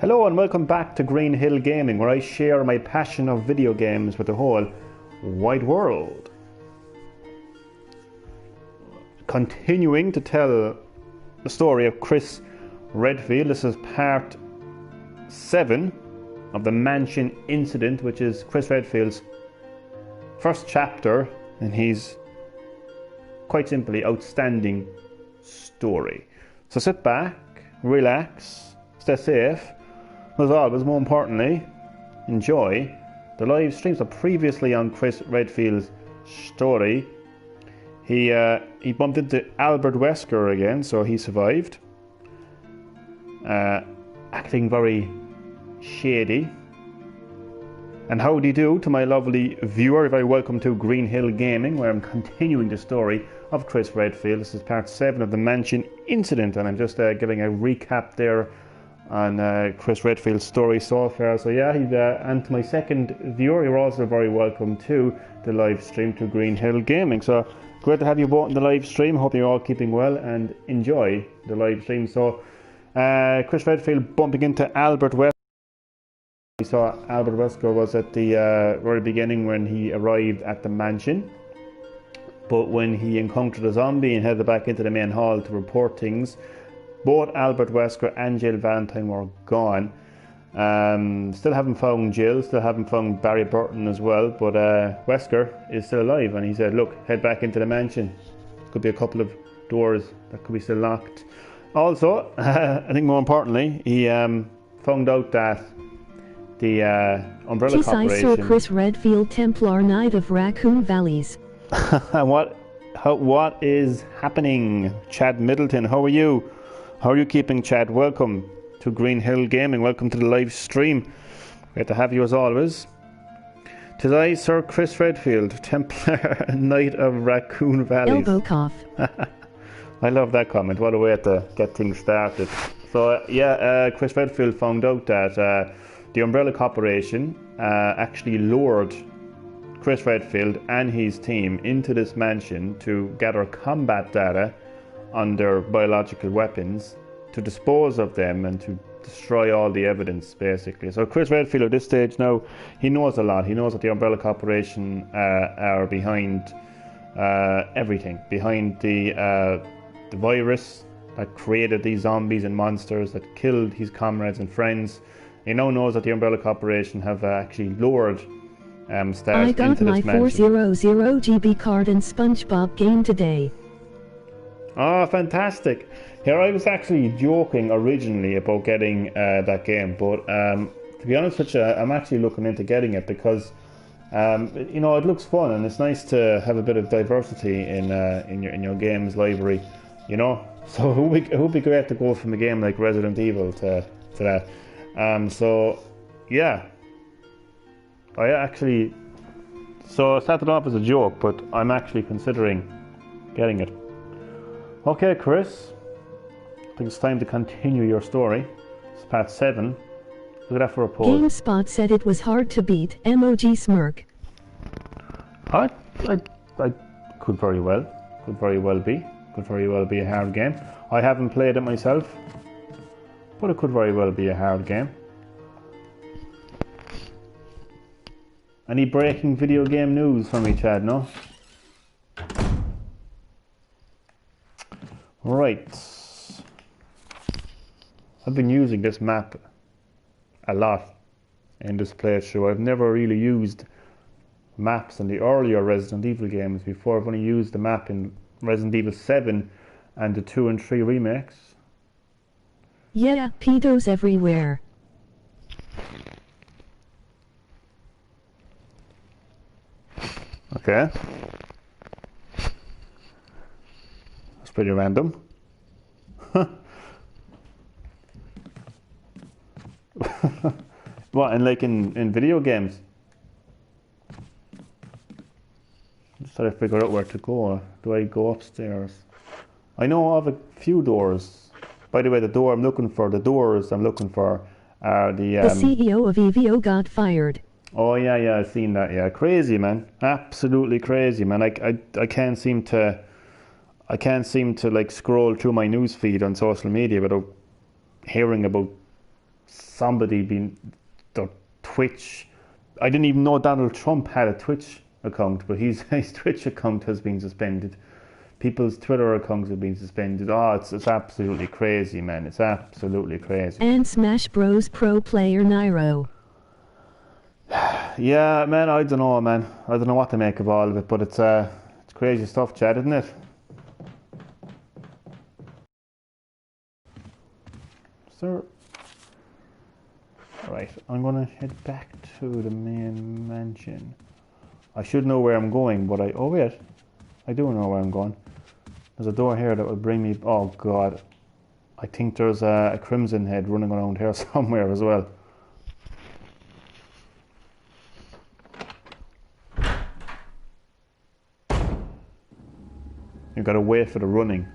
Hello and welcome back to Green-HillGaming, where I share my passion of video games with the whole wide world. Continuing to tell the story of Chris Redfield. This is part 7 of the mansion incident, which is Chris Redfield's first chapter in his quite simply outstanding story. So sit back, relax, stay safe. As always, more importantly, enjoy the live streams. So previously on Chris Redfield's story, he bumped into Albert Wesker again, so he survived. Acting very shady. And how do you do to my lovely viewer? You're very welcome to Green-HillGaming, where I'm continuing the story of Chris Redfield. This is part 7 of the mansion incident, and I'm just giving a recap there on Chris Redfield's story so far. So yeah, and to my second viewer, you're also very welcome to the live stream to Green-HillGaming. So great to have you both in the live stream. Hope you're all keeping well and enjoy the live stream. So Chris Redfield bumping into Albert Wesker. We saw Albert Wesker was at the very beginning when he arrived at the mansion, but when he encountered a zombie and headed back into the main hall to report things, both Albert Wesker and Jill Valentine were gone. Still haven't found Jill, still haven't found Barry Burton as well, but Wesker is still alive, and he said, look, head back into the mansion. Could be a couple of doors that could be still locked. Also, I think more importantly, he found out that the Umbrella Corporation... Sir Chris Redfield, Templar Knight of Raccoon Valleys. What is happening? Chad Middleton, how are you? How are you keeping, Chad? Welcome to Green-HillGaming. Welcome to the live stream. Great to have you as always. Today, Sir Chris Redfield, Templar Knight of Raccoon Valleys. Elbow cough. I love that comment. What a way to get things started. So, Chris Redfield found out that the Umbrella Corporation actually lured Chris Redfield and his team into this mansion to gather combat data on their biological weapons, to dispose of them and to destroy all the evidence, basically. So Chris Redfield at this stage now, he knows a lot. He knows that the Umbrella Corporation are behind everything, behind the virus that created these zombies and monsters that killed his comrades and friends. He now knows that the Umbrella Corporation have actually lured stars into this mansion. I got my 400 GB card in SpongeBob game today. Oh, fantastic. Here, I was actually joking originally about getting that game, but to be honest with you, I'm actually looking into getting it because, you know, it looks fun and it's nice to have a bit of diversity in your games library, you know. So it would be great to go from a game like Resident Evil to that. So, yeah. I started off as a joke, but I'm actually considering getting it. Okay, Chris, I think it's time to continue your story. It's part 7. Look at that for a pause. GameSpot said it was hard to beat. Emoji smirk. I could very well be a hard game. I haven't played it myself, but it could very well be a hard game. Any breaking video game news for me, Chad? No? Right. I've been using this map a lot in this playthrough. I've never really used maps in the earlier Resident Evil games before. I've only used the map in Resident Evil 7 and the 2 and 3 remakes. Yeah, pedos everywhere. Okay. That's pretty random. What, and like in video games? Just try to figure out where to go. Do I go upstairs? I know of a few doors. By the way, the doors I'm looking for are the CEO of EVO got fired. Oh yeah, I've seen that. Yeah, crazy, man. Absolutely crazy, man. I can't seem to like scroll through my news feed on social media without hearing about somebody being their Twitch. I didn't even know Donald Trump had a Twitch account, but his Twitch account has been suspended. People's Twitter accounts have been suspended. Oh, it's absolutely crazy, man. It's absolutely crazy. And Smash Bros. Pro player Nairo. Yeah, man, I don't know, man. I don't know what to make of all of it, but it's crazy stuff, Chad, isn't it? Sir. Right, I'm gonna head back to the main mansion. I should know where I'm going, but oh wait, I do know where I'm going. There's a door here that will bring me. Oh God, I think there's a Crimson Head running around here somewhere as well. You've got to wait for the running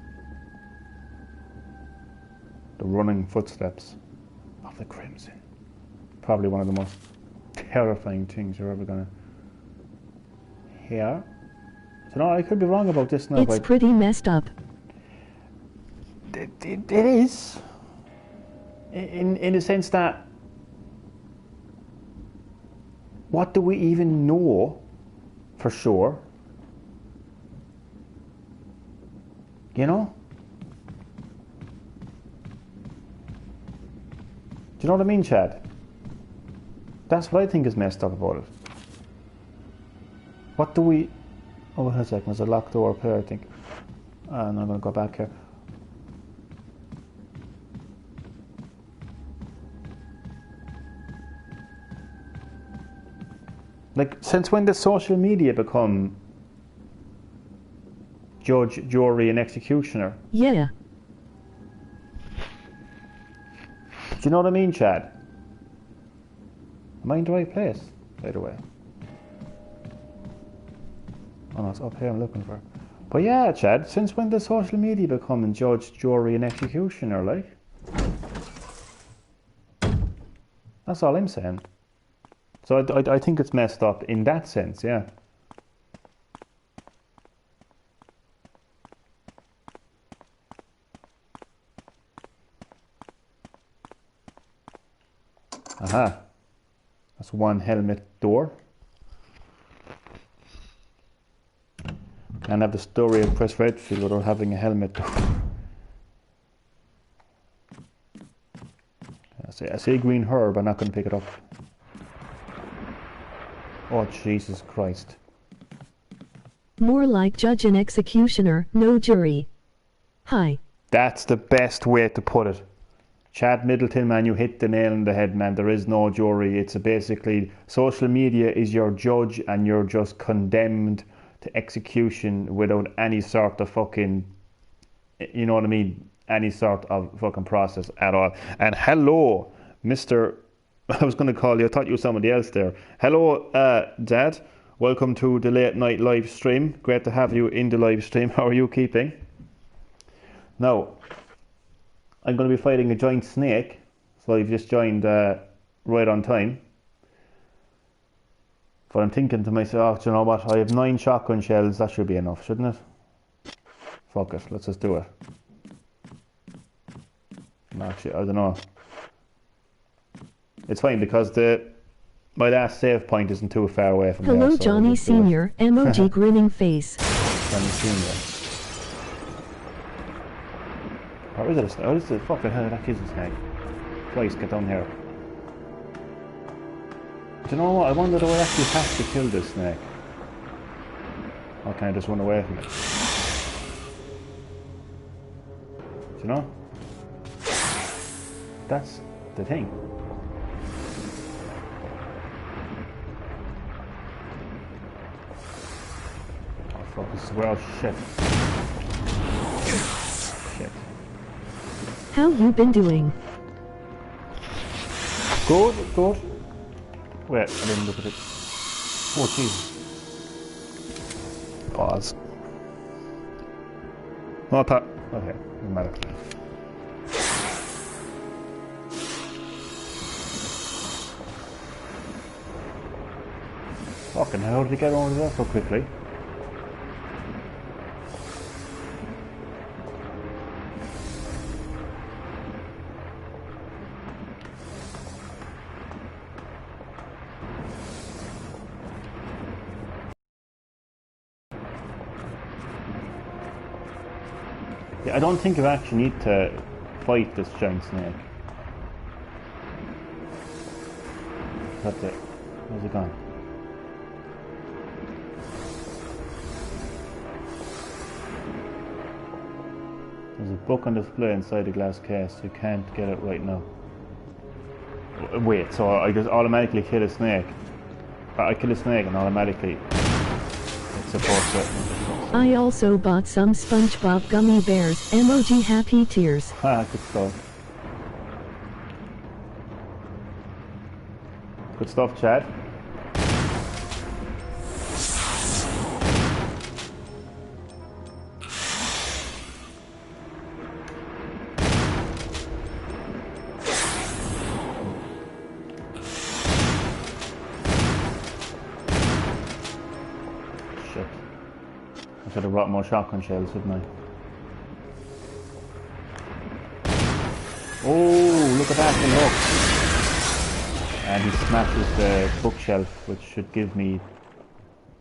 footsteps of the Crimson. Probably one of the most terrifying things you're ever gonna hear. So no, I could be wrong about this now. It's pretty messed up. It is, in a sense that, what do we even know for sure? You know? Do you know what I mean, Chad? That's what I think is messed up about it. What do we... Oh, wait a second, there's a locked door up here, I think. And I'm going to go back here. Like, since when did social media become judge, jury, and executioner? Yeah. Do you know what I mean, Chad? Am I in the right place, by the way? Oh no, it's up here I'm looking for. But yeah, Chad, since when did social media become judge, jury, and executioner, like? That's all I'm saying. So I think it's messed up in that sense, yeah. Aha. That's one helmet door. And have the story of Chris Redfield without having a helmet door. I say green herb, I'm not going to pick it up. Oh, Jesus Christ. More like judge and executioner, no jury. Hi. That's the best way to put it. Chad Middleton, man, you hit the nail on the head, man. There is no jury. It's basically, social media is your judge and you're just condemned to execution without any sort of fucking, you know what I mean? Any sort of fucking process at all. And hello, Mr. I was going to call you, I thought you were somebody else there. Hello, Dad. Welcome to the late night live stream. Great to have you in the live stream. How are you keeping? Now, I'm going to be fighting a giant snake. So I've just joined right on time. But I'm thinking to myself, oh, do you know what? I have 9 shotgun shells. That should be enough, shouldn't it? Fuck it. Let's just do it. No, actually, I don't know. It's fine because my last save point isn't too far away from Hello, there. So Johnny Senior. Emoji grinning face. Johnny Senior. Or is it a snake? Oh, this is fucking hell. That is a snake. Christ, get down here. Do you know what? I wonder do I actually have to kill this snake? Or can I just run away from it? Do you know? That's the thing. Oh fuck, this is where I'll shit. Shit. How you been doing? Good, good. Wait, I didn't look at it. Oh, jeez. Pause. Not that. Okay, doesn't matter. Fucking hell, did he get over there so quickly? Yeah, I don't think you actually need to fight this giant snake. That's it. Where's it gone? There's a book on display inside the glass case. You can't get it right now. Wait, so I just automatically kill a snake? I kill a snake and automatically it's supposed to... I also bought some SpongeBob gummy bears. Emoji happy tears. Ah, good stuff. Good stuff, Chad. Shit. I should have brought more shotgun shells, shouldn't I? Oh, look at that, look! And he smashes the bookshelf, which should give me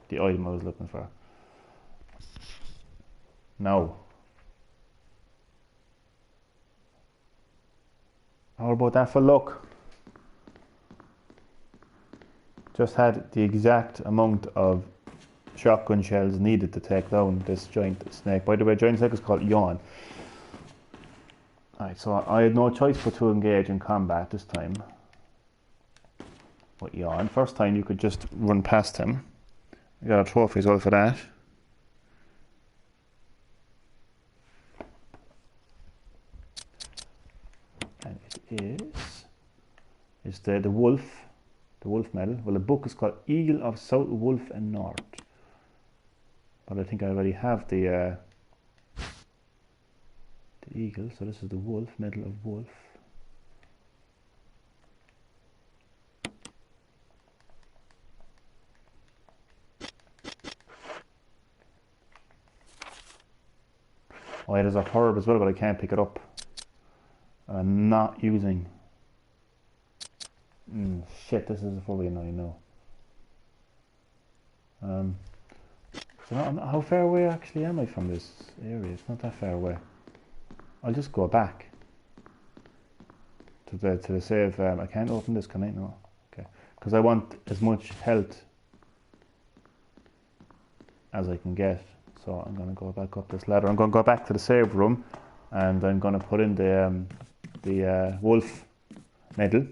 the item I was looking for. No. How about that for luck? Just had the exact amount of shotgun shells needed to take down this giant snake. By the way, giant snake is called Yawn. Alright, so I had no choice but to engage in combat this time. But Yawn, first time you could just run past him. I got a trophy as well for that. And it is the wolf medal. Well, the book is called Eagle of South, Wolf and North. But I think I already have the eagle, so this is the wolf, medal of wolf. Oh yeah, there's a herb as well, but I can't pick it up. I'm not using... shit, this is probably annoying now. So how far away actually am I from this area? It's not that far away. I'll just go back to the save. I can't open this, can I? No. Okay. Because I want as much health as I can get. So I'm going to go back up this ladder. I'm going to go back to the save room, and I'm going to put in the wolf medal.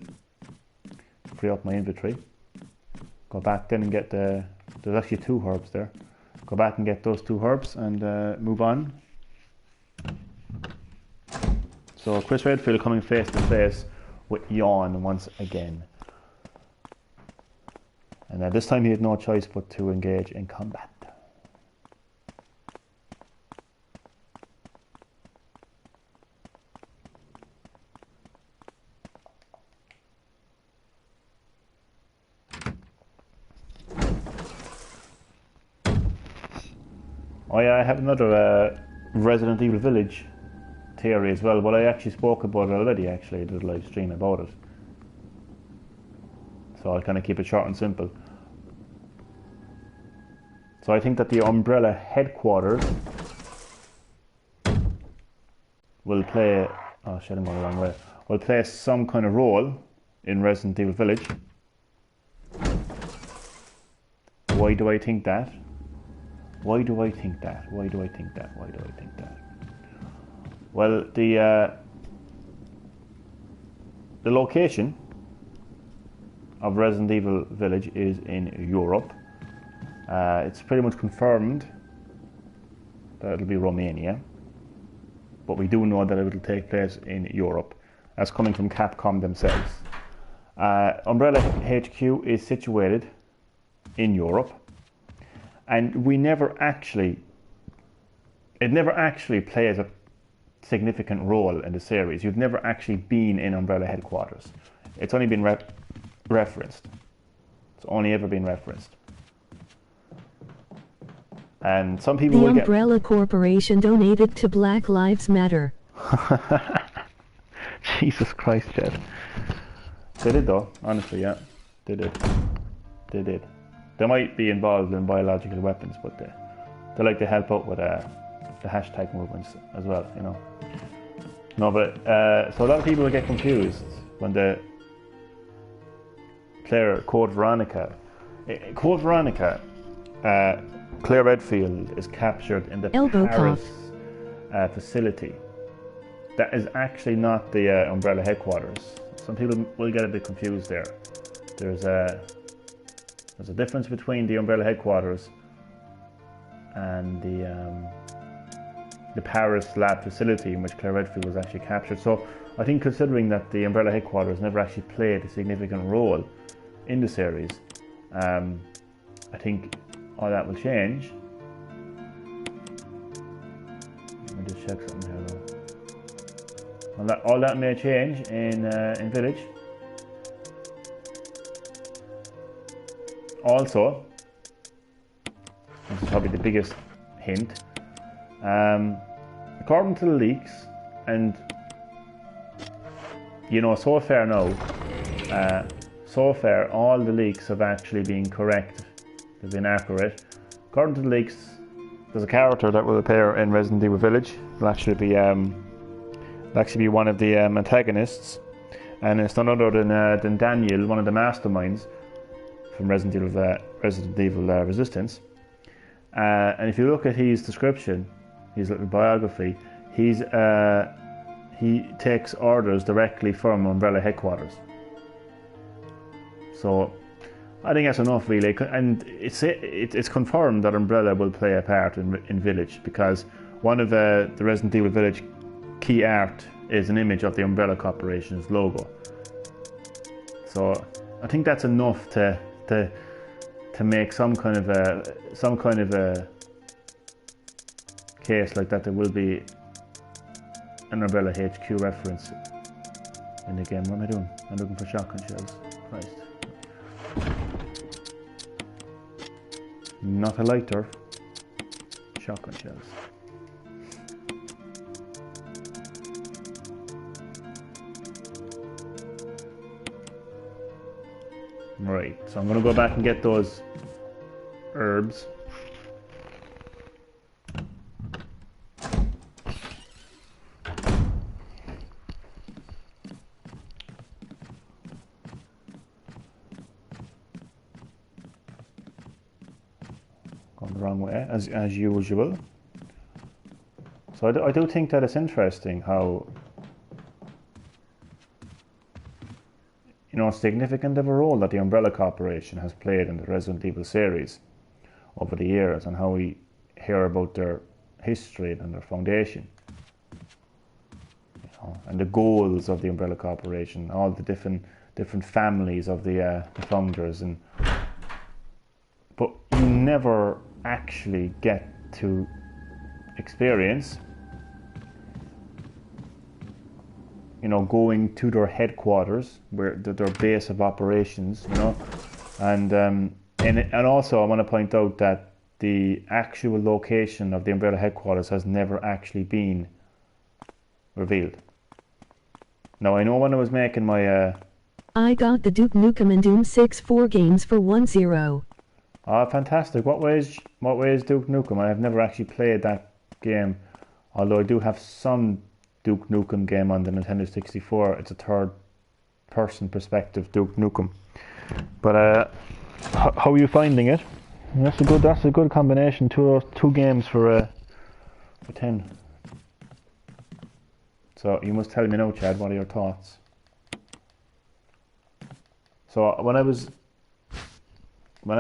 Free up my inventory. Go back then and get there's actually 2 herbs there. Go back and get those 2 herbs and move on. So Chris Redfield coming face to face with Yawn once again. And this time he had no choice but to engage in combat. Oh yeah, I have another Resident Evil Village theory as well, but I actually spoke about it already. Actually, I did a live stream about it, so I'll kind of keep it short and simple. So I think that the Umbrella headquarters will play... oh shit, I'm going the wrong way. Will play some kind of role in Resident Evil Village. Why do I think that? Why do I think that? Why do I think that? Why do I think that? Well, the location of Resident Evil Village is in Europe. It's pretty much confirmed that it'll be Romania, but we do know that it will take place in Europe. That's coming from Capcom themselves. Umbrella HQ is situated in Europe, and it never actually plays a significant role in the series. You've never actually been in Umbrella headquarters. It's only been referenced. It's only ever been referenced. And some people will get... The Umbrella Corporation donated to Black Lives Matter. Jesus Christ, Jed. They did though, honestly, yeah. They did. They did. They might be involved in biological weapons, but they like to help out with the hashtag movements as well, you know. No, but so a lot of people will get confused when the player Code Veronica, Claire Redfield is captured in the Elbow Paris facility. That is actually not the Umbrella headquarters. Some people will get a bit confused there. There's a difference between the Umbrella headquarters and the Paris lab facility in which Claire Redfield was actually captured. So I think, considering that the Umbrella headquarters never actually played a significant role in the series, I think all that will change. Let me just check something here though. All that may change in Village. Also, this is probably the biggest hint, according to the leaks, and you know, so far all the leaks have actually been correct, they've been accurate. According to the leaks, there's a character that will appear in Resident Evil Village. It'll actually be one of the antagonists, and it's none other than Daniel, one of the masterminds from Resident Evil Resistance. And if you look at his description, his little biography, he takes orders directly from Umbrella headquarters. So I think that's enough, really, and it's confirmed that Umbrella will play a part in Village, because one of the Resident Evil Village key art is an image of the Umbrella Corporation's logo. So I think that's enough to make some kind of a case like that there will be an Umbrella HQ reference in the game. What am I doing? I'm looking for shotgun shells. Christ. Not a lighter. Shotgun shells. Right, so I'm going to go back and get those herbs. Going the wrong way, as usual. So I do think that it's interesting how, you know, significant of a role that the Umbrella Corporation has played in the Resident Evil series over the years, and how we hear about their history and their foundation, you know, and the goals of the Umbrella Corporation, all the different families of the founders, but you never actually get to experience, you know, going to their headquarters, where their base of operations, you know, and also I want to point out that the actual location of the Umbrella headquarters has never actually been revealed. Now, I know when I was making my I got the Duke Nukem and Doom 6 4 games for 1-0. Oh, fantastic! What way is Duke Nukem? I have never actually played that game, although I do have some Duke Nukem game on the Nintendo 64. It's a third-person perspective Duke Nukem. But how are you finding it? That's a good combination. Two games for 10. So you must tell me now, Chad. What are your thoughts? So when I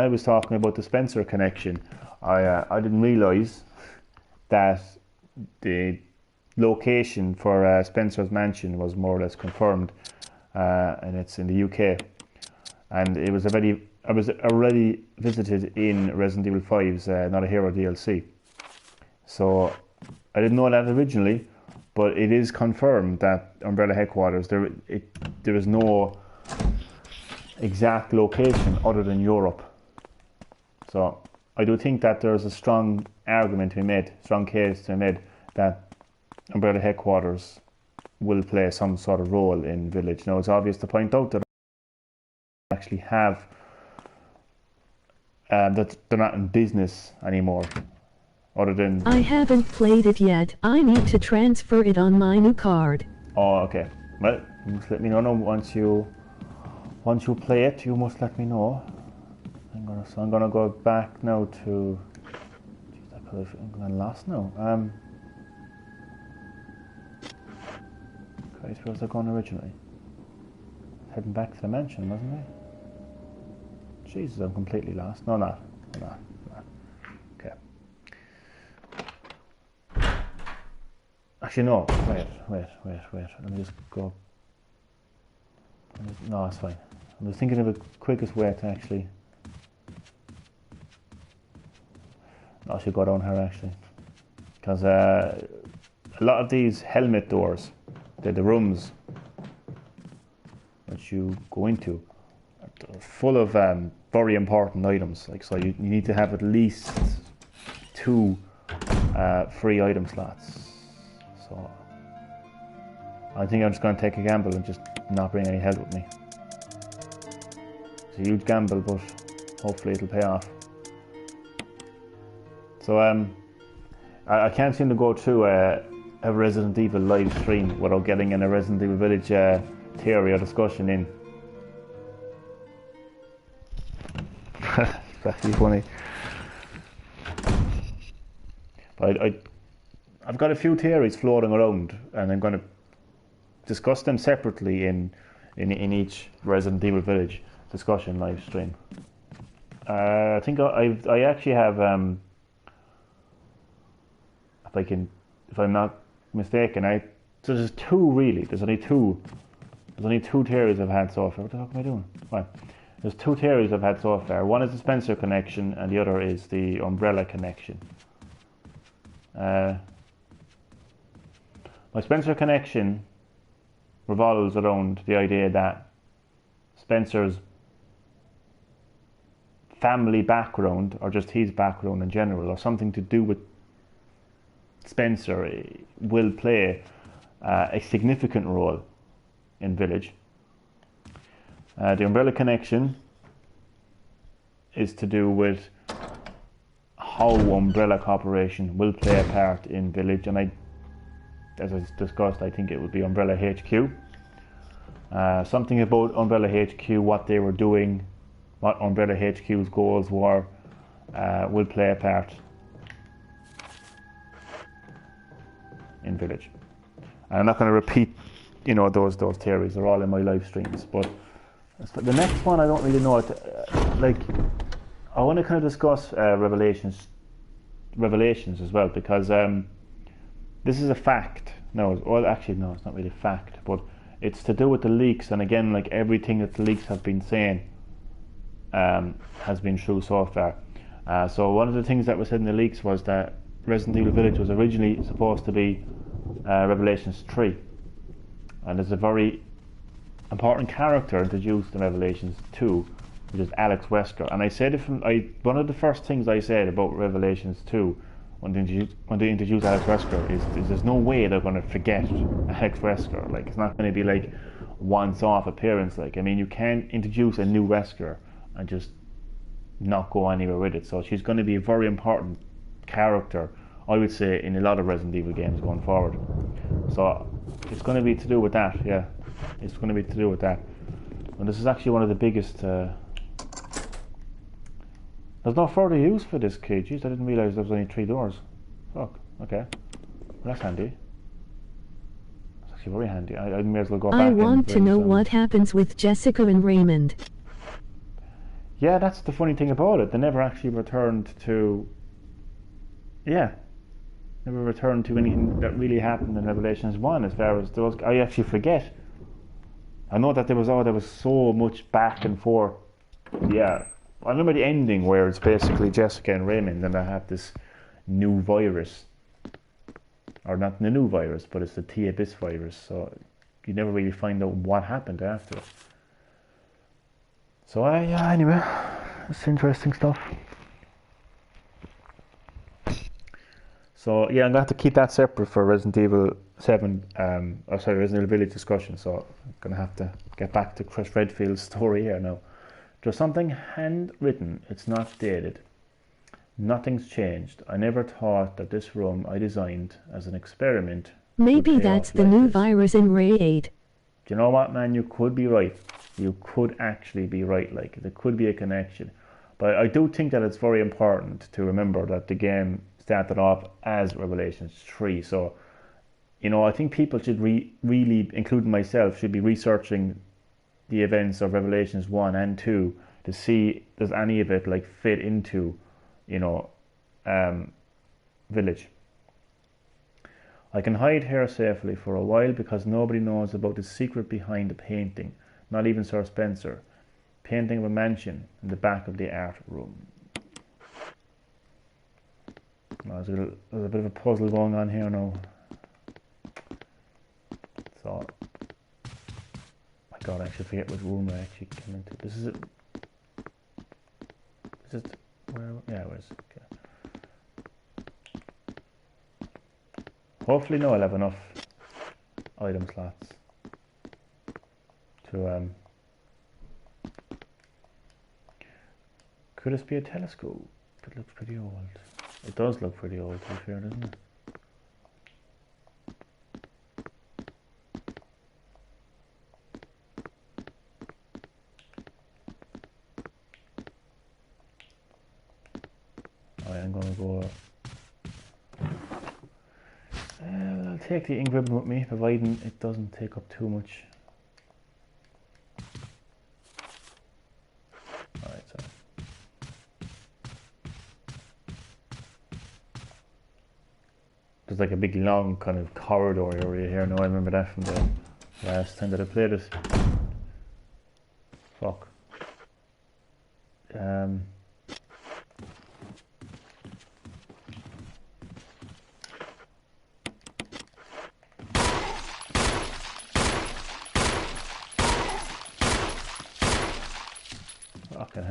was talking about the Spencer connection, I didn't realise that the location for Spencer's mansion was more or less confirmed, and it's in the UK, and I was already visited in Resident Evil 5's Not a Hero DLC. So I didn't know that originally, but it is confirmed that Umbrella headquarters, there is no exact location other than Europe. So I do think that there's a strong argument to be made, strong case to be made, that Umbrella headquarters will play some sort of role in Village. Now, it's obvious to point out that they actually have that they're not in business anymore, other than... I haven't played it yet. I need to transfer it on my new card. Oh, okay. Well, you must let me know once you play it. You must let me know. I'm gonna go back now to... Jeez, I'm lost now. Christ, where was I going originally? Heading back to the mansion, wasn't I? Jesus, I'm completely lost. No, not. Okay. Actually, no. Wait. Let me just go. No, it's fine. I'm just thinking of the quickest way to actually... No, I should go down here actually. Because a lot of these helmet doors, they're the rooms that you go into, are full of very important items. Like, so you need to have at least 2 free item slots. So I think I'm just going to take a gamble and just not bring any help with me. It's a huge gamble, but hopefully it'll pay off. So I can't seem to go through a Resident Evil live stream without getting in a Resident Evil Village theory or discussion in. That's actually funny. But I've got a few theories floating around, and I'm going to discuss them separately in each Resident Evil Village discussion live stream. I think I actually have, if I'm not mistaken, so there's 2 really. There's only two theories I've had so far. What the fuck am I doing? Fine. There's 2 theories I've had so far. One is the Spencer connection, and the other is the Umbrella connection. My Spencer connection revolves around the idea that Spencer's family background, or just his background in general, or something to do with Spencer, will play a significant role in Village. The Umbrella connection is to do with how Umbrella Corporation will play a part in Village, and as I discussed, I think it would be Umbrella HQ. Something about Umbrella HQ, what they were doing, what Umbrella HQ's goals were, will play a part in Village. And I'm not going to repeat, those theories. They're all in my live streams. But the next one, I don't really know. I want to kind of discuss Revelations as well, because this is a fact. Actually, no, it's not really a fact, but it's to do with the leaks. And again, like everything that the leaks have been saying has been true so far. So one of the things that was said in the leaks was that Resident Evil Village was originally supposed to be Revelations 3, and there's a very important character introduced in Revelations 2, which is Alex Wesker. And I said one of the first things I said about Revelations 2 when they introduce Alex Wesker is there's no way they're going to forget Alex Wesker. Like, it's not going to be like once-off appearance. Like, I mean, you can't introduce a new Wesker and just not go anywhere with it. So she's going to be a very important character, I would say, in a lot of Resident Evil games going forward. So it's going to be to do with that. Yeah, it's going to be to do with that. And this is actually one of the biggest. There's no further use for this key. Jeez, I didn't realise there was only 3 doors. Fuck. Okay, well, that's handy. That's actually very handy. I may as well go back. I want to know what happens with Jessica and Raymond. Yeah, that's the funny thing about it. They never actually returned to. Yeah, never returned to anything that really happened in Revelations 1 as far as those. I actually forget. I know that there was so much back and forth. Yeah, I remember the ending where it's basically Jessica and Raymond, and they have this new virus, or not the new virus, but it's the T-Abyss virus. So you never really find out what happened after. So anyway, it's interesting stuff. So yeah, I'm going to have to keep that separate for Resident Evil 7, Resident Evil Village discussion. So I'm going to have to get back to Chris Redfield's story here now. There's something handwritten, it's not dated. Nothing's changed. I never thought that this room I designed as an experiment Maybe would pay that's off the like new this. virus in Raid. Do you know what, man? You could be right. You could actually be right. Like, there could be a connection. But I do think that it's very important to remember that the game started off as Revelations 3. So, you know, I think people should really, including myself, should be researching the events of Revelations 1 and 2 to see does any of it like fit into, you know, Village. I can hide here safely for a while because nobody knows about the secret behind the painting, not even Sir Spencer. Painting of a mansion in the back of the art room. There's a bit of a puzzle going on here now. So, my God, I actually forget which room I actually came into. This is it. Is it where? Yeah, where is it? Okay. Hopefully, no, I'll have enough item slots to Could this be a telescope? It looks pretty old. It does look pretty old, to be fair, doesn't it? Alright, I'm gonna go. I'll take the ink ribbon with me, providing it doesn't take up too much. Alright, so. There's like a big long kind of corridor area here. Now I remember that from the last time that I played it. Fuck. Okay,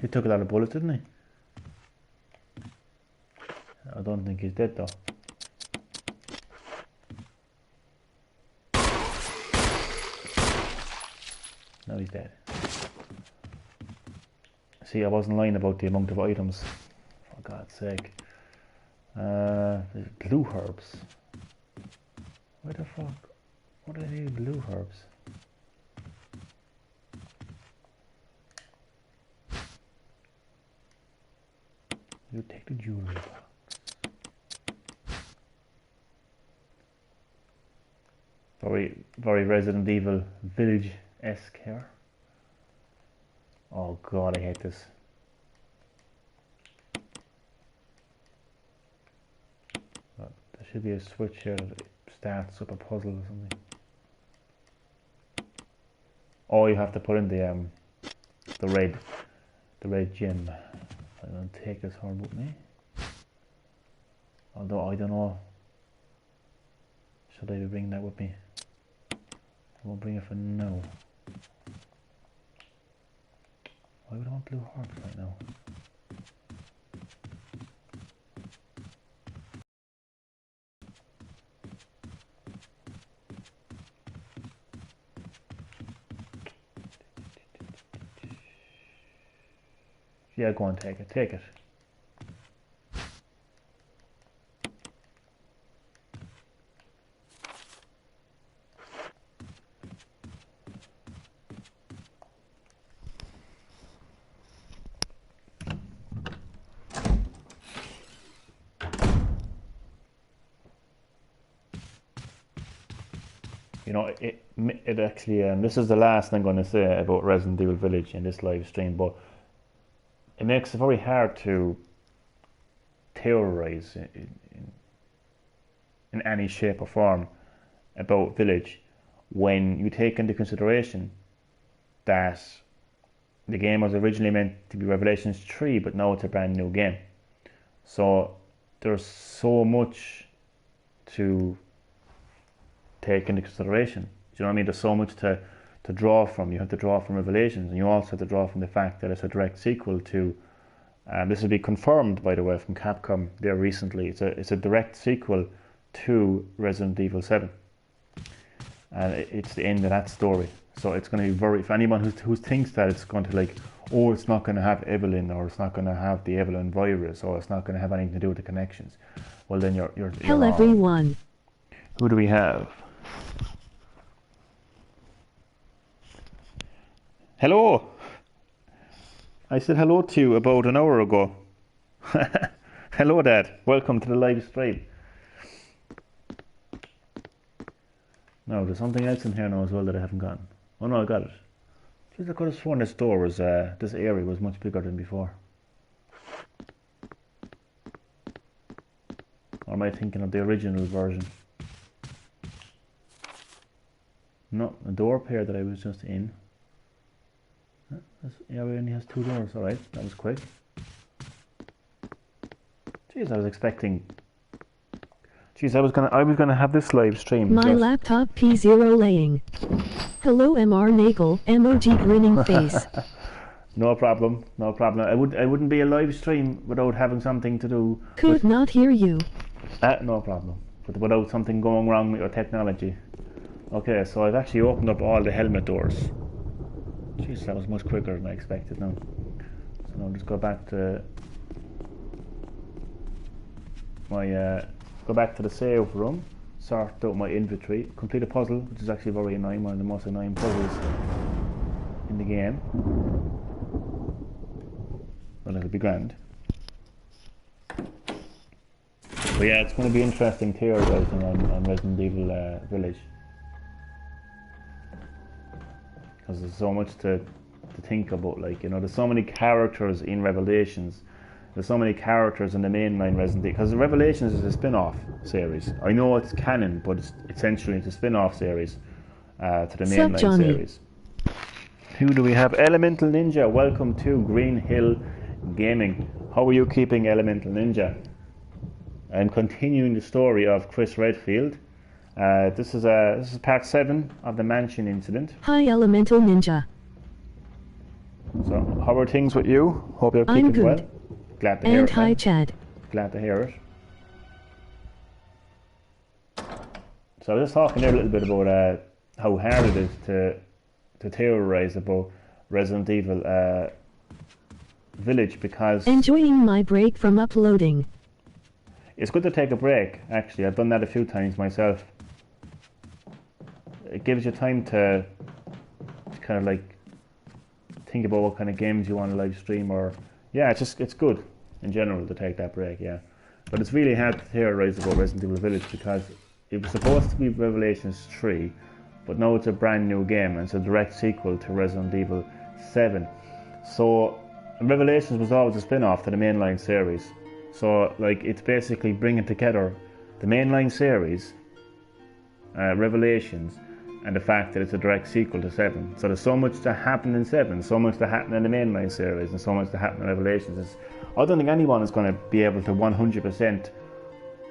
he took a lot of bullets, didn't he? I don't think he's dead though. No, he's dead. See, I wasn't lying about the amount of items. For God's sake. There's blue herbs. Where the fuck? What are these blue herbs? You take the jewelry box. Very Resident Evil Village-esque here. Oh God, I hate this. But there should be a switch here that starts up a puzzle or something. Oh, you have to put in the red gem. I'm gonna take this horn with me. Although I don't know. Should I bring that with me? I won't bring it for now. Why would I want blue hearts right now? Yeah, go on, take it, take it. You know, it actually, this is the last thing I'm going to say about Resident Evil Village in this live stream, but it makes it very hard to theorize in any shape or form about Village when you take into consideration that the game was originally meant to be Revelations 3, but now it's a brand new game. So there's so much to take into consideration. Do you know what I mean? There's so much to draw from. You have to draw from Revelations, and you also have to draw from the fact that it's a direct sequel to. This will be confirmed, by the way, from Capcom there recently. It's a direct sequel to Resident Evil 7. and it's the end of that story. So it's going to be very, for anyone who thinks that it's going to like, oh, it's not going to have Evelyn, or it's not going to have the Evelyn virus, or it's not going to have anything to do with the connections, well then you're Hello wrong. everyone. Who do we have? Hello. I said hello to you about an hour ago. Hello, Dad. Welcome to the live stream. No, there's something else in here now as well that I haven't gotten. Oh no, I got it. Jeez, I could have sworn this door was, this area was much bigger than before. Or am I thinking of the original version? No, the door pair that I was just in. This area only has 2 doors. Alright, that was quick. Jeez, I was expecting... Jeez, I was gonna have this live stream. My laptop P0 laying. Hello MR Nagel, emoji grinning face. No problem, no problem. I wouldn't be a live stream without having something to do. Could not hear you. No problem. But without something going wrong with your technology. Okay, so I've actually opened up all the helmet doors. Jeez, that was much quicker than I expected now. So now I'll just go back to my go back to the save room, sort out my inventory, complete a puzzle, which is actually very annoying, one of the most annoying puzzles in the game. Well, it'll be grand. But yeah, it's going to be interesting theorising on Resident Evil Village. Because there's so much to think about, like, you know, there's so many characters in Revelations. There's so many characters in the mainline Resident Evil, because Revelations is a spin-off series. I know it's canon, but it's essentially a spin-off series to the mainline series. Who do we have? Elemental Ninja, welcome to Green-HillGaming. How are you keeping, Elemental Ninja? I'm continuing the story of Chris Redfield. This is part 7 of the mansion incident. Hi Elemental Ninja. So, how are things with you? Hope you're keeping good. well. Glad to hear and it. hi Chad. Glad to hear it. So I was just talking there a little bit about how hard it is to theorise about Resident Evil Village, because Enjoying my break from uploading. it's good to take a break, actually. I've done that a few times myself. It gives you time to kind of like think about what kind of games you want to live stream, or yeah, it's good in general to take that break, yeah. But it's really hard to theorise about Resident Evil Village, because it was supposed to be Revelations 3, but now it's a brand new game and it's a direct sequel to Resident Evil 7. So Revelations was always a spin-off to the mainline series. So like it's basically bringing together the mainline series, Revelations, and the fact that it's a direct sequel to 7. So there's so much that happened in 7, so much that happened in the mainline series, and so much that happened in Revelations. I don't think anyone is going to be able to 100%,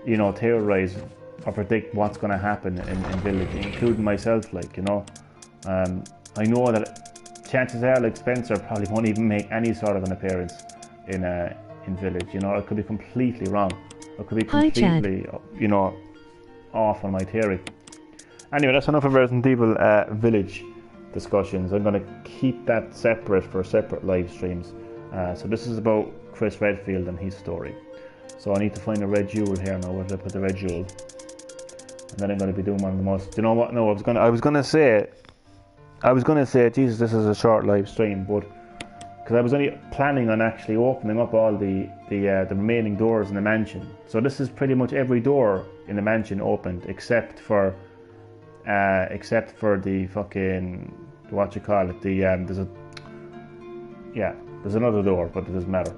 you know, theorise or predict what's going to happen in Village, including myself, like, you know. I know that chances are, like, Spencer probably won't even make any sort of an appearance in Village, you know. I could be completely wrong. I could be completely, you know, off on my theory. Anyway, that's enough of Resident Evil Village discussions. I'm going to keep that separate for separate live streams. So this is about Chris Redfield and his story. So I need to find a red jewel here now. Where did I put the red jewel? And then I'm going to be doing one of the most. You know what? No, I was going to say, Jesus, this is a short live stream, but because I was only planning on actually opening up all the remaining doors in the mansion. So this is pretty much every door in the mansion opened except for the fucking, what you call it, the there's another door, but it doesn't matter.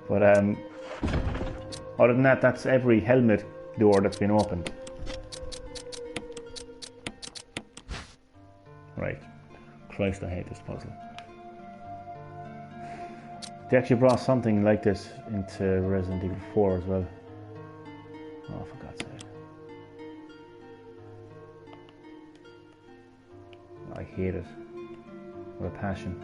But other than that, that's every helmet door that's been opened. Right. Christ, I hate this puzzle. They actually brought something like this into Resident Evil 4 as well. Oh, for God's sake. I hate it with a passion.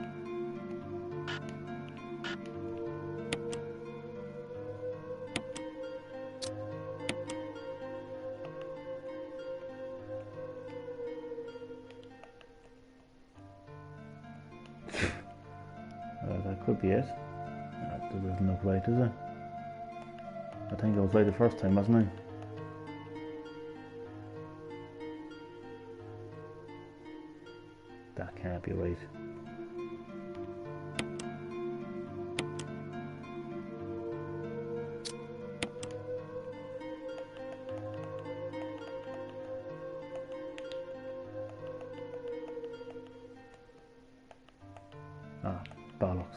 That could be it. That doesn't look right, does it? I think I was right the first time, wasn't I? That can't be right. Ah, bollocks.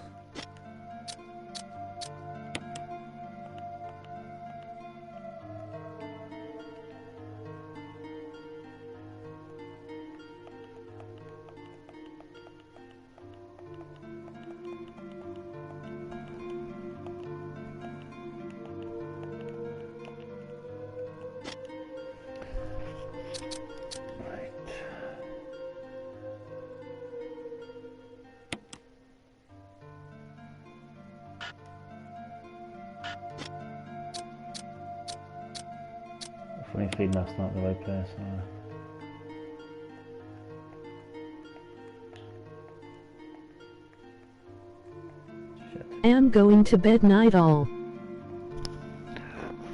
Funny feeling that's not the right place. Shit. Am going to bed night all.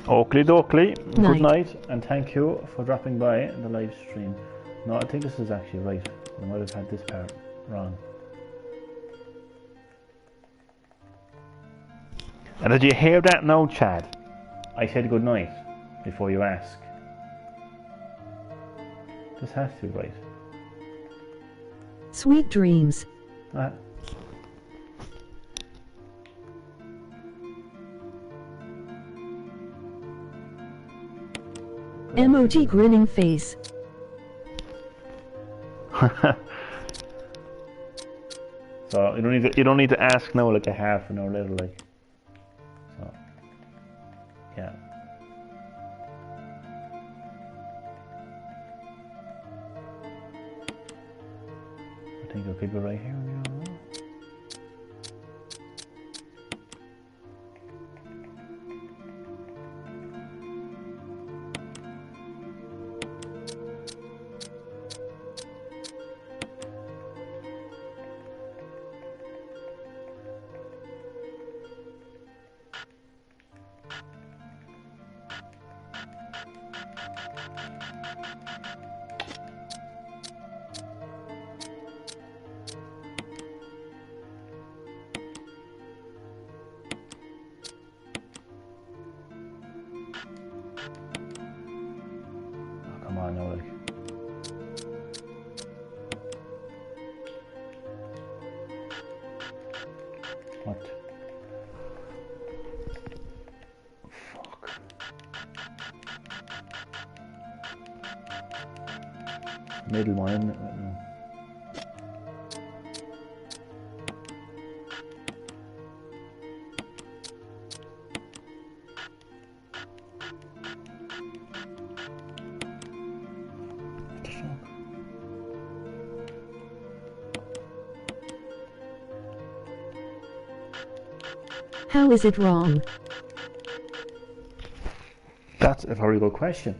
Oakley dokley. Night. Good night, and thank you for dropping by the live stream. No, I think this is actually right. I might have had this part wrong. And did you hear that now, Chad? I said good night before you ask. This has to be right. Sweet dreams. Emoji grinning face. So you don't need to ask now like a half an hour later, like. So yeah. I think it'll keep it right here. Come on, now, like. What? Fuck. Middle one, isn't it, right now? How is it wrong? That's a very good question.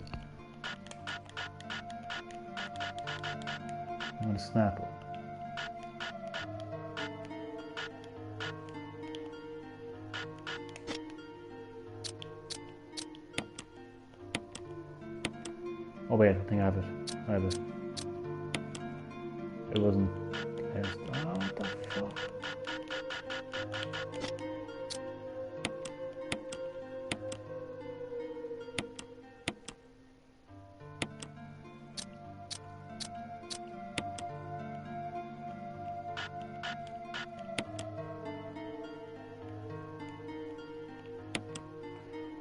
I'm gonna snap it. Oh wait, I think I have it. I have it. It wasn't. Oh, what the fuck?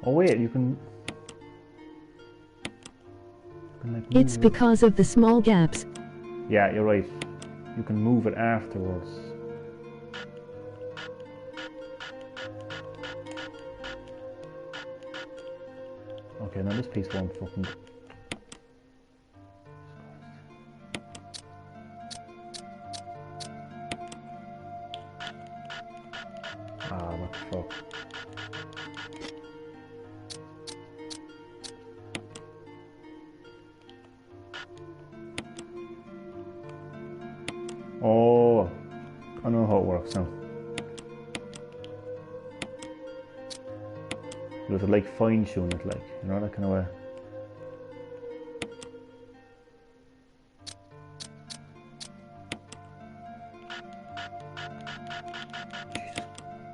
Oh wait, you can like It's move it. because of the small gaps. Yeah, you're right. You can move it afterwards. Okay, now this piece won't fucking. Ah, what the fuck. Oh, I know how it works now. You have to like fine tune it, like, you know, that kind of way.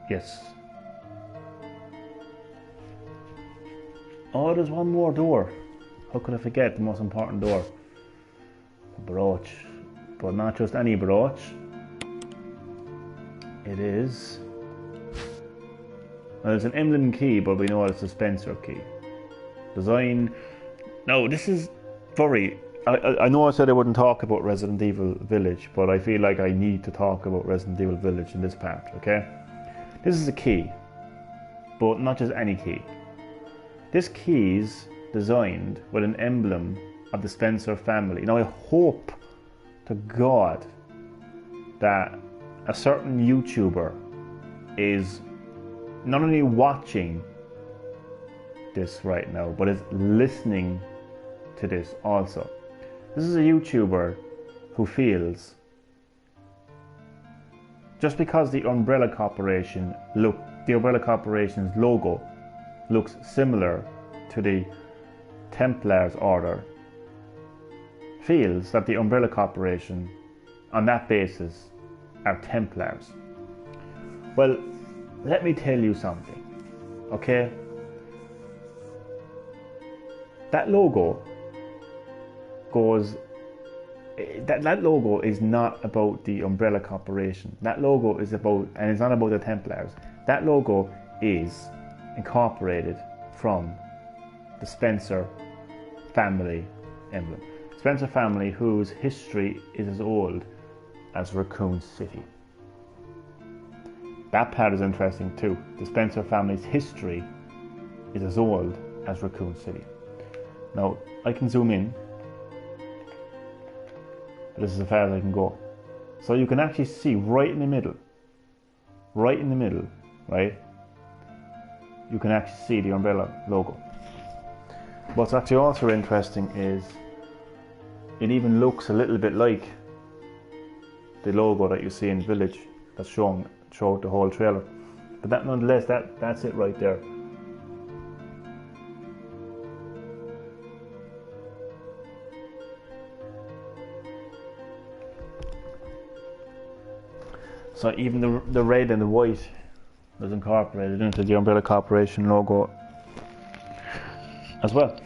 Yes. Oh, there's one more door. How could I forget the most important door? A brooch. But not just any brooch. It is... Well, it's an emblem key, but we know it's a Spencer key. Design... No, this is very... I know I said I wouldn't talk about Resident Evil Village, but I feel like I need to talk about Resident Evil Village in this part, okay? This is a key, but not just any key. This key's designed with an emblem of the Spencer family. Now I hope to God that a certain YouTuber is not only watching this right now, but is listening to this also. This is a YouTuber who feels just because the Umbrella Corporation's logo looks similar to the Templars Order, feels that the Umbrella Corporation, on that basis, are Templars. Well, let me tell you something, okay? That logo goes... That logo is not about the Umbrella Corporation. That logo is about, and it's not about the Templars. That logo is incorporated from the Spencer family emblem. Spencer family whose history is as old as Raccoon City. That part is interesting too. The Spencer family's history is as old as Raccoon City. Now, I can zoom in, but this is as far as I can go. So you can actually see right in the middle, right? You can actually see the Umbrella logo. What's actually also interesting is it even looks a little bit like the logo that you see in Village that's shown throughout the whole trailer. But that, nonetheless, that's it right there. So even the red and the white was incorporated into the Umbrella Corporation logo as well.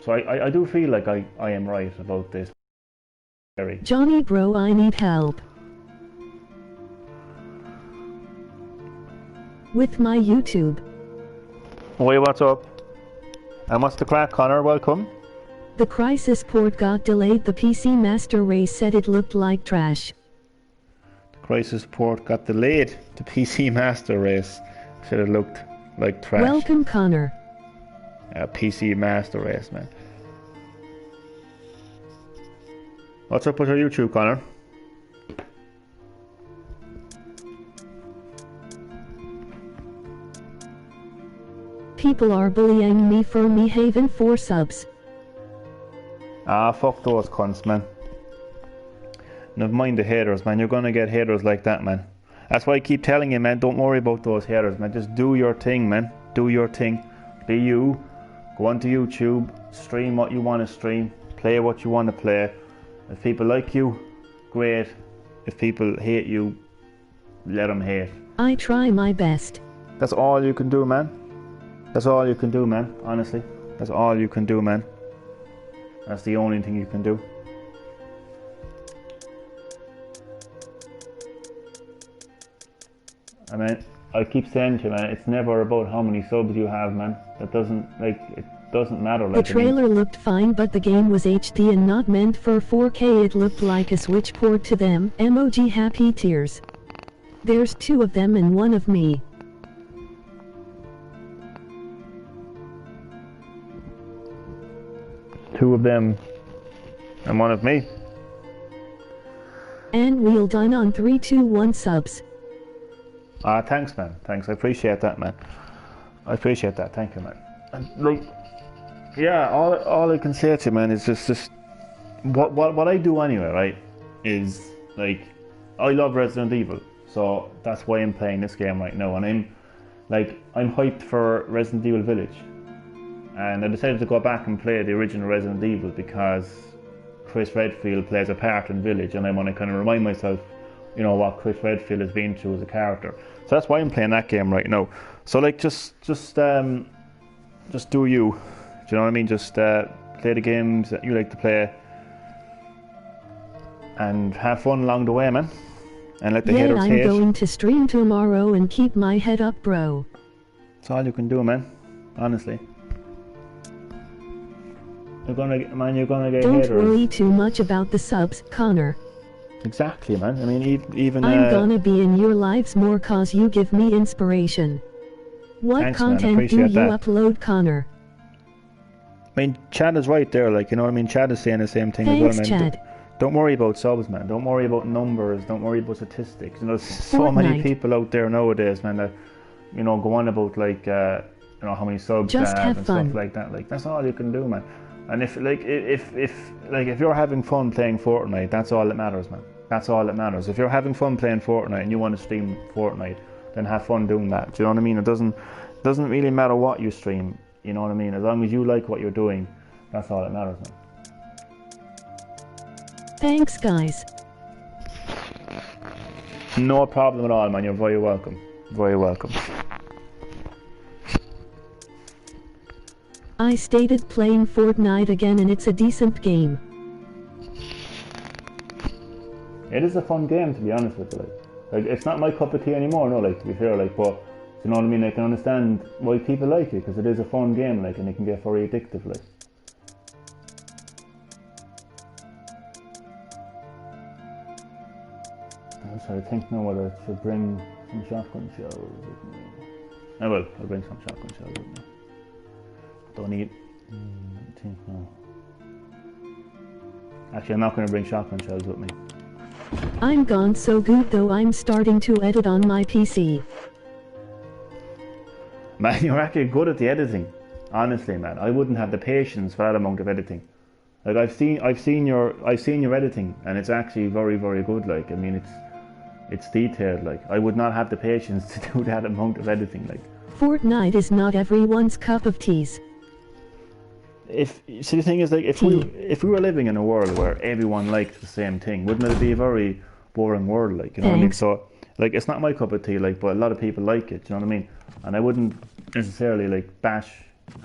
So I do feel like I am right about this. Johnny bro, I need help with my YouTube. Wait, what's up? And what's the crack, Connor? Welcome. The Crisis port got delayed. The PC Master Race said it looked like trash. The Crisis port got delayed. The PC Master Race said it looked like trash. Welcome, Connor. PC Master Race, man. What's up with your YouTube, Connor? People are bullying me for me having 4 subs. Ah, fuck those cunts, man. Never mind the haters, man. You're gonna get haters like that, man. That's why I keep telling you, man, don't worry about those haters, man. Just do your thing, man. Do your thing. Be you. Go onto YouTube. Stream what you want to stream. Play what you want to play. If people like you, great. If people hate you, let them hate. I try my best. That's all you can do, man. That's all you can do, man. Honestly. That's all you can do, man. That's the only thing you can do. I mean, I keep saying to you, man, it's never about how many subs you have, man. That doesn't, it doesn't matter. The trailer looked fine, but the game was HD and not meant for 4K. It looked like a Switch port to them. Emoji happy tears. There's 2 of them and 1 of me. Two of them and 1 of me. And we'll done on 321 subs. Thanks, man. Thanks. I appreciate that, man. I appreciate that. Thank you, man. And yeah, all I can say to you, man, is just what I do anyway, right? Is I love Resident Evil, So that's why I'm playing this game right now, and I'm hyped for Resident Evil Village, and I decided to go back and play the original Resident Evil because Chris Redfield plays a part in Village, and I want to kind of remind myself, you know, what Chris Redfield has been through as a character. So that's why I'm playing that game right now. So like just do you. Do you know what I mean? Just play the games that you like to play and have fun along the way, man. And let the haters hate. I'm going to stream tomorrow and keep my head up, bro. That's all you can do, man. Honestly. You're gonna get haters. Don't worry too much about the subs, Connor. Exactly, man. I mean, even... I'm gonna be in your lives more cause you give me inspiration. What Thanks, content man. do you that. upload, Connor? I mean, Chad is right there, like, you know what I mean? Chad is saying the same thing Thanks, as well, man. Chad. Don't worry about subs, man. Don't worry about numbers. Don't worry about statistics. You know, there's so many people out there nowadays, man, that, you know, go on about, like, you know, how many subs Just they have have and fun. stuff like that. Like, that's all you can do, man. And if you're having fun playing Fortnite, that's all that matters, man. That's all that matters. If you're having fun playing Fortnite and you want to stream Fortnite, then have fun doing that. Do you know what I mean? It doesn't really matter what you stream. You know what I mean? As long as you like what you're doing, that's all that matters, man. Thanks, guys. No problem at all, man. You're very welcome. Very welcome. I started playing Fortnite again and it's a decent game. It is a fun game, to be honest with you. Like it's not my cup of tea anymore, no, like, to be fair, like, but, you know what I mean? I can understand why people like it, because it is a fun game, like, and it can get very addictive, like. I'm trying to think now whether I should bring some shotgun shells with me. I will. I'll bring some shotgun shells with me. Don't need. I think no. Actually, I'm not going to bring shotgun shells with me. I'm gone so good though. I'm starting to edit on my PC. Man, you're actually good at the editing. Honestly, man, I wouldn't have the patience for that amount of editing. Like I've seen your editing, and it's actually very, very good. Like, I mean, it's detailed. Like, I would not have the patience to do that amount of editing. Like, Fortnite is not everyone's cup of tea. See, the thing is, like, if we were living in a world where everyone liked the same thing, wouldn't it be a very boring world? Like, you know what I mean? So, like, it's not my cup of tea. Like, but a lot of people like it. You know what I mean? And I wouldn't necessarily like bash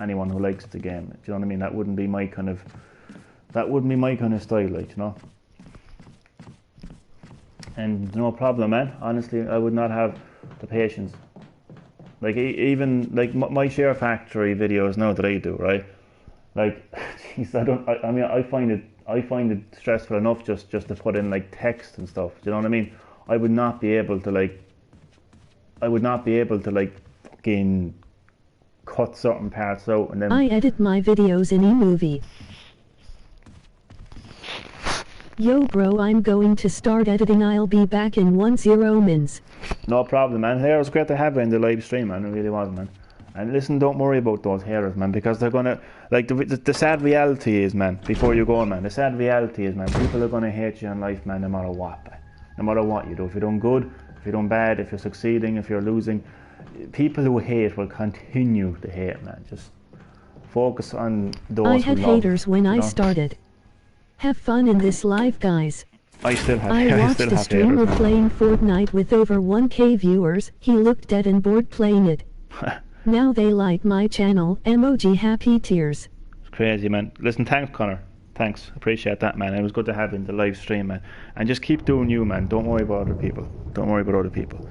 anyone who likes the game. Do you know what I mean? That wouldn't be my kind of style, like, you know. And no problem, man. Honestly, I would not have the patience. Like, even like my Share Factory videos now that I do, right? Like, geez, I find it stressful enough just to put in like text and stuff. Do you know what I mean? I would not be able to fucking cut certain parts out and then. I edit my videos in eMovie. Yo bro, I'm going to start editing. I'll be back in 10 mins. No problem, man. Hey, it was great to have you in the live stream, man. It really was, man. And listen, don't worry about those haters, man, because they're gonna, like, the sad reality is, man, before you go, man, the sad reality is, man, people are gonna hate you in life, man, no matter what, man. No matter what you do. If you're doing good, if you're doing bad, if you're succeeding, if you're losing, people who hate will continue to hate, man. Just focus on those who love. I had haters when I started. Have fun in this life, guys. I still have I watched a streamer playing Fortnite with over 1K viewers. He looked dead and bored playing it. Now they like my channel. Emoji happy tears. It's crazy, man. Listen, thanks, Connor. Thanks. Appreciate that, man. It was good to have you in the live stream, man. And just keep doing you, man. Don't worry about other people. Don't worry about other people.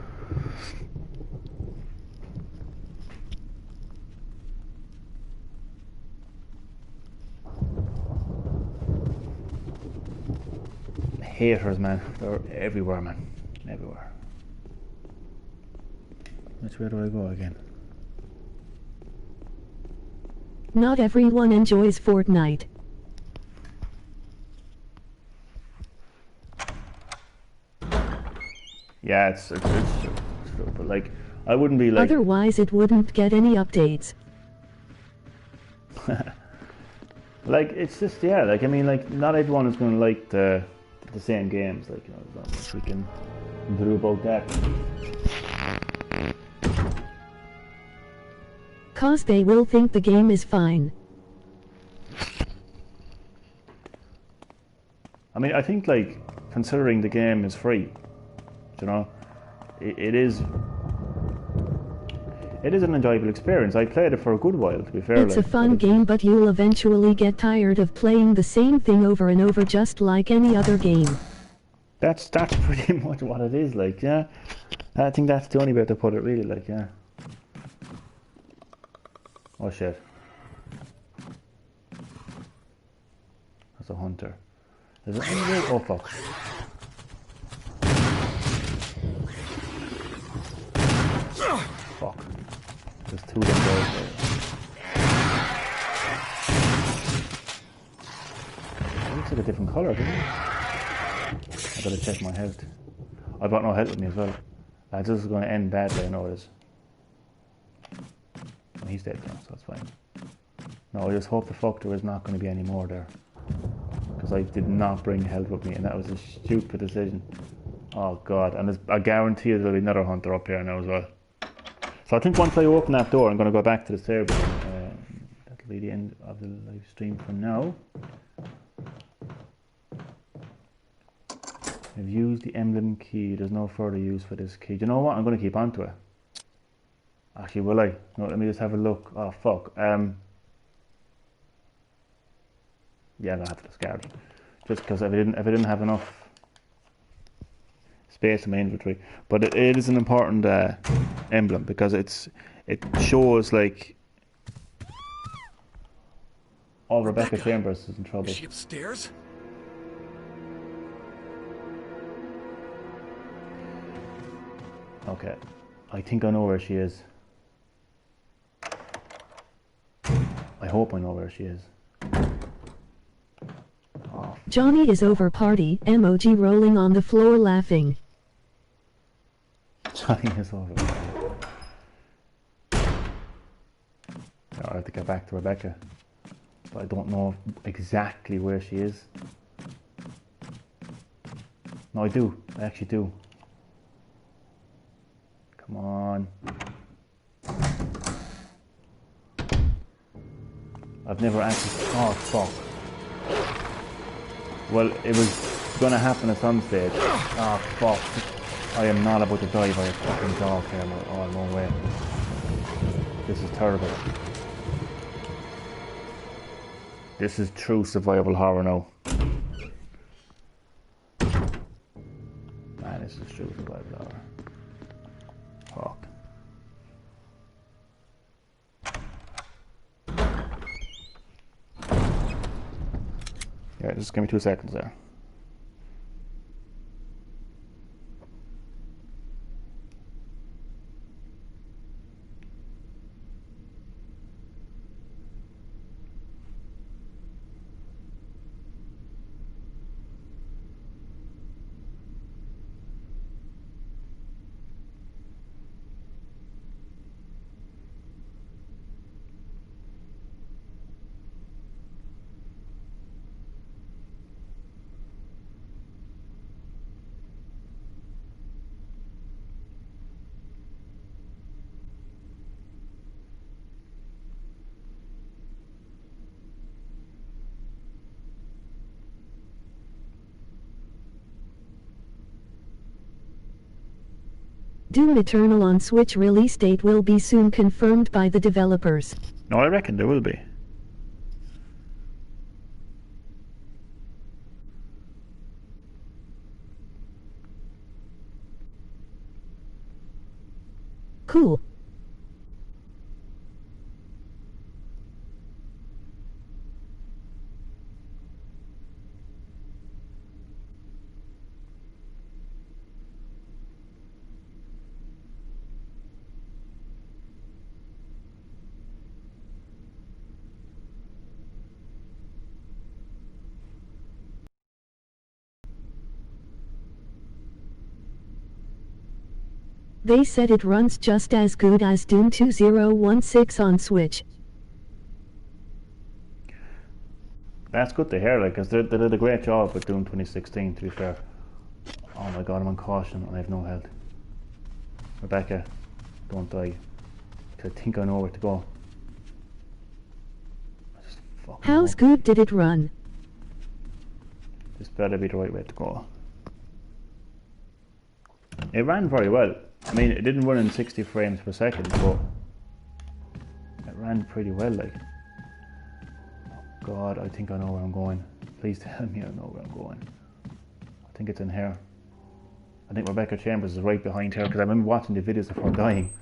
Haters, man. They're everywhere, man. Everywhere. Which way do I go again? Not everyone enjoys Fortnite. Yeah, it's true, but like, I wouldn't be like. Otherwise, it wouldn't get any updates. Like, it's just, yeah, like, I mean, like, not everyone is going to like the same games, like, you know, there's not much we can to do about that? 'Cause they will think the game is fine. I mean, I think, like, considering the game is free, you know, it is an enjoyable experience. I played it for a good while, to be fair. It's a fun game, but you'll eventually get tired of playing the same thing over and over, just like any other game. That's pretty much what it is, like, yeah. I think that's the only way to put it, really, like, yeah. Oh shit. That's a hunter. Is it any way? Oh fuck. Fuck. There's two of them guys there. It looks like a different colour, doesn't it? I gotta check my health. I've got no health with me as well. This is going to end badly, I know it is. Oh, he's dead now, so that's fine. No, I just hope the fuck there is not going to be any more there. Because I did not bring health with me, and that was a stupid decision. Oh god, and I guarantee you there'll be another hunter up here now as well. So I think once I open that door, I'm going to go back to the server. That'll be the end of the live stream for now. I've used the emblem key. There's no further use for this key. Do you know what? I'm going to keep onto it. Actually, will I? No, let me just have a look. Oh, fuck. Yeah, I'm going to have to discard it. Just because if I didn't have enough space in my inventory. But it is an important emblem because it shows, like, all Rebecca Chambers is in trouble. Is she upstairs? Okay, I think I know where she is. I hope I know where she is. Oh. Johnny is over party, emoji rolling on the floor laughing. Johnny is over. Now I have to get back to Rebecca. But I don't know exactly where she is. No, I do. I actually do. Come on. I've never actually... Oh, fuck. Well, it was gonna happen at some stage. Oh, fuck. I am not about to die by a fucking dog here. Oh, no way. This is terrible. This is true survival horror now. Man, this is true survival horror. Fuck. Yeah, just give me 2 seconds there. Doom Eternal on Switch release date will be soon confirmed by the developers. No, I reckon there will be. Cool. They said it runs just as good as Doom 2016 on Switch. That's good to hear, like, because they did a great job with Doom 2016, to be fair. Oh my god, I'm on caution and I have no health. Rebecca, don't die. Because I think I know where to go. How good did it run? This better be the right way to go. It ran very well. I mean, it didn't run in 60 frames per second, but it ran pretty well, like. Oh god, I think I know where I'm going. Please tell me I know where I'm going. I think it's in here. I think Rebecca Chambers is right behind her, because I remember watching the videos of her dying.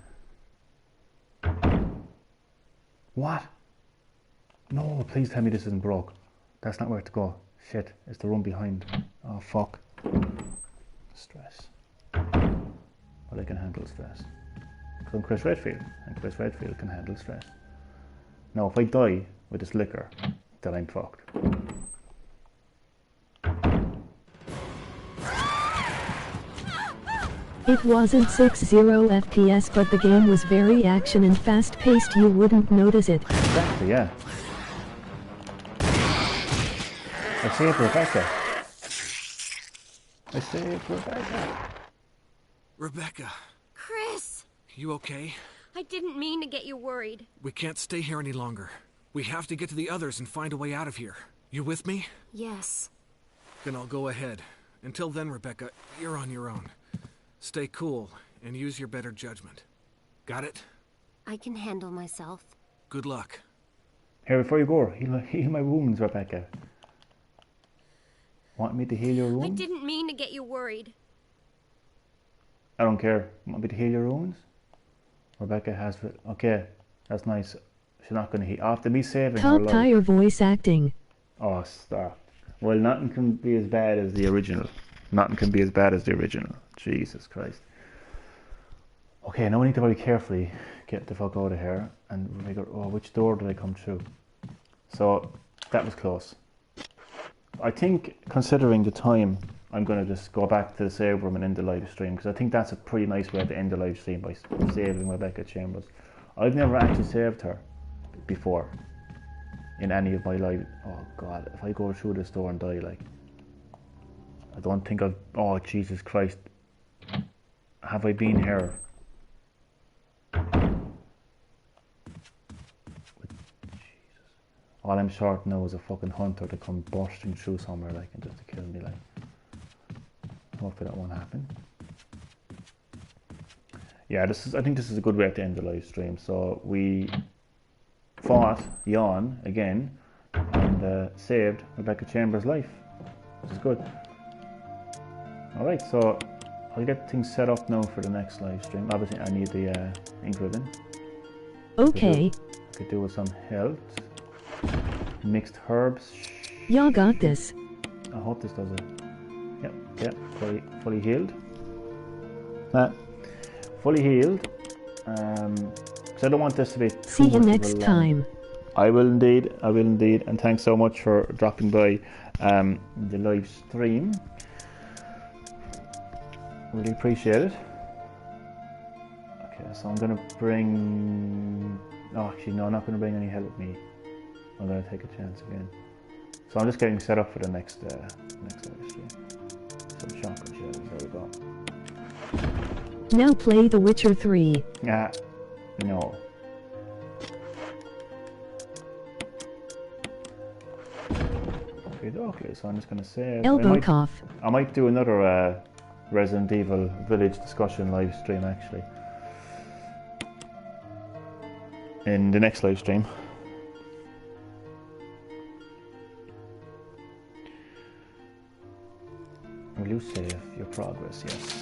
What? No, please tell me this isn't broke. That's not where to go. Shit, it's the room behind. Oh fuck. Stress. But I can handle stress. Because I'm Chris Redfield, and Chris Redfield can handle stress. Now if I die with this liquor, then I'm fucked. It wasn't 60 FPS, but the game was very action and fast paced, you wouldn't notice it. Exactly, yeah. I saved Rebecca. I saved Rebecca. Rebecca. Chris! You okay? I didn't mean to get you worried. We can't stay here any longer. We have to get to the others and find a way out of here. You with me? Yes. Then I'll go ahead. Until then, Rebecca, you're on your own. Stay cool and use your better judgment. Got it? I can handle myself. Good luck. Here, before you go, heal my wounds, Rebecca. Want me to heal your wounds? I didn't mean to get you worried. I don't care. Want me to heal your wounds? Rebecca has... Okay, that's nice. She's not going to heal. After me saving her Top life... tier voice acting. Oh, stop. Well, nothing can be as bad as the original. Nothing can be as bad as the original. Jesus Christ. Okay, now we need to very carefully get the fuck out of here and figure, oh, which door did I come through? So, that was close. I think, considering the time, I'm going to just go back to the save room and end the live stream, because I think that's a pretty nice way to end the live stream, by saving Rebecca Chambers. I've never actually saved her before in any of my live... Oh god, if I go through this door and die, like... I don't think I've... Oh, Jesus Christ. Have I been here? Jesus. All I'm short now is a fucking hunter to come bursting through somewhere, like, and just to kill me, like. Hopefully that won't happen. Yeah, I think this is a good way to end the live stream. So we fought Yawn again and saved Rebecca Chambers' life, which is good. Alright, so I'll get things set up now for the next live stream. Obviously I need the ink ribbon. Okay. I could do with some health. Mixed herbs. Y'all got this. I hope this does it. Yep, fully healed. Fully healed. So I don't want this to be too See you much next time. I will indeed, and thanks so much for dropping by the live stream. Really appreciate it. Okay, so I'm gonna bring... Oh, actually no, I'm not gonna bring any help with me. I'm gonna take a chance again. So I'm just getting set up for the next live stream. Some shotgun shells, there we go. Now play The Witcher 3. No. Okay, so I'm just gonna save. Elbow cough. I might do another Resident Evil Village discussion live stream actually. In the next live stream. Will you save your progress? Yes.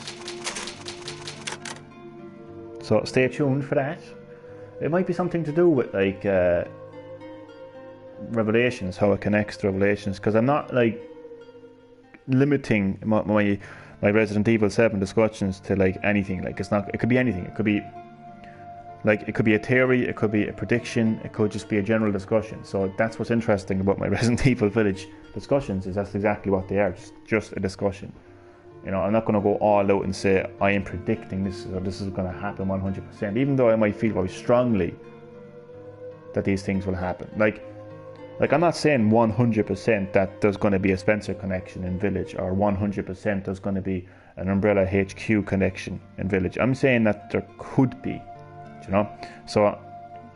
So stay tuned for that. It might be something to do with like Revelations, how it connects to Revelations, because I'm not like limiting my Resident Evil 7 discussions to like anything. Like it's not. It could be anything. It could be like it could be a theory. It could be a prediction. It could just be a general discussion. So that's what's interesting about my Resident Evil Village discussions, is that's exactly what they are. Just a discussion. You know, I'm not going to go all out and say I am predicting this or this is going to happen 100%. Even though I might feel very strongly that these things will happen. Like Like, I'm not saying 100% that there's going to be a Spencer connection in Village, or 100% there's going to be an Umbrella HQ connection in Village. I'm saying that there could be, you know. So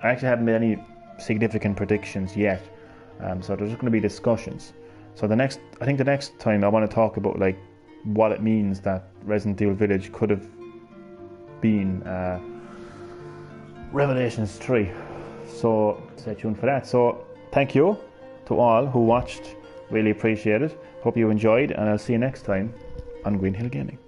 I actually haven't made any significant predictions yet. So there's just going to be discussions. So I think the next time I want to talk about like what it means that Resident Evil Village could have been Revelations 3. So stay tuned for that. So thank you to all who watched. Really appreciate it. Hope you enjoyed, and I'll see you next time on Green Hill Gaming.